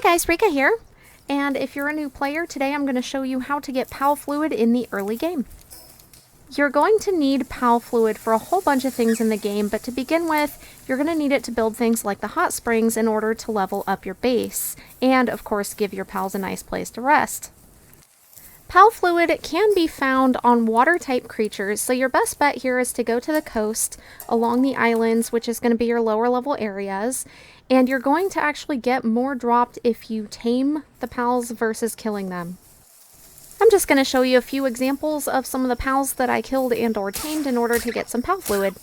guys, Rika here, and if you're a new player, today I'm going to show you how to get PAL fluid in the early game. You're going to need PAL fluid for a whole bunch of things in the game, but to begin with, you're going to need it to build things like the hot springs in order to level up your base, and of course give your pals a nice place to rest. PAL fluid can be found on water-type creatures, so your best bet here is to go to the coast along the islands, which is going to be your lower level areas, and you're going to actually get more dropped if you tame the pals versus killing them. I'm just going to show you a few examples of some of the pals that I killed and or tamed in order to get some PAL fluid.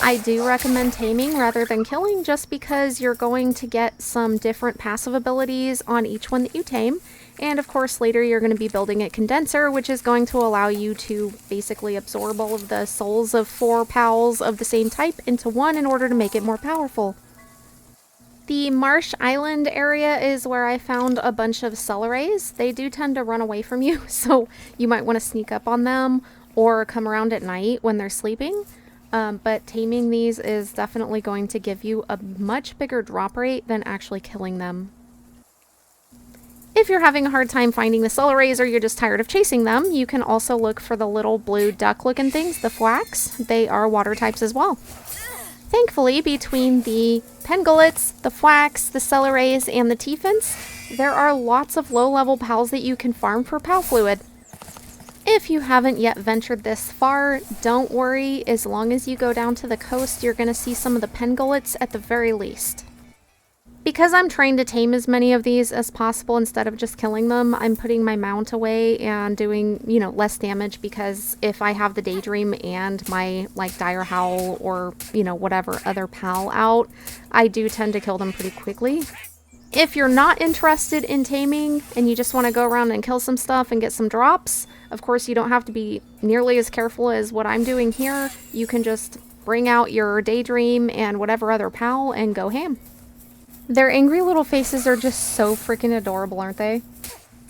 I do recommend taming rather than killing just because you're going to get some different passive abilities on each one that you tame. And of course later you're going to be building a condenser, which is going to allow you to basically absorb all of the souls of 4 pals of the same type into one in order to make it more powerful. The Marsh Island area is where I found a bunch of cellerays. They do tend to run away from you, so you might want to sneak up on them or come around at night when they're sleeping. But taming these is definitely going to give you a much bigger drop rate than actually killing them. If you're having a hard time finding the cellerays or you're just tired of chasing them, you can also look for the little blue duck-looking things, the flax. They are water types as well. Thankfully, between the pengullets, the flax, the cellerays, and the tephins, there are lots of low-level pals that you can farm for PAL fluid. If you haven't yet ventured this far, don't worry. As long as you go down to the coast, you're going to see some of the pengullets at the very least. Because I'm trying to tame as many of these as possible instead of just killing them, I'm putting my mount away and doing, less damage, because if I have the Daydream and my, Dire Howl or, whatever other pal out, I do tend to kill them pretty quickly. If you're not interested in taming and you just want to go around and kill some stuff and get some drops, of course you don't have to be nearly as careful as what I'm doing here. You can just bring out your Daydream and whatever other pal and go ham. Their angry little faces are just so freaking adorable, aren't they?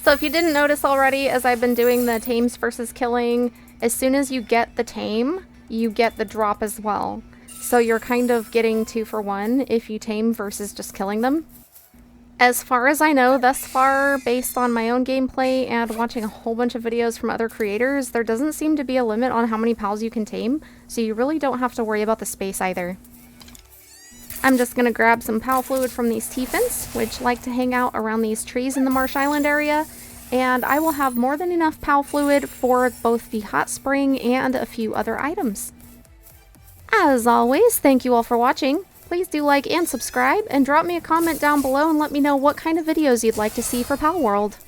So if you didn't notice already, as I've been doing the tames versus killing, as soon as you get the tame, you get the drop as well. So you're kind of getting 2 for 1 if you tame versus just killing them. As far as I know thus far, based on my own gameplay and watching a whole bunch of videos from other creators, there doesn't seem to be a limit on how many pals you can tame, so you really don't have to worry about the space either. I'm just going to grab some PAL fluid from these tephins, which like to hang out around these trees in the Marsh Island area, and I will have more than enough PAL fluid for both the hot spring and a few other items. As always, thank you all for watching. Please do like and subscribe, and drop me a comment down below and let me know what kind of videos you'd like to see for Palworld.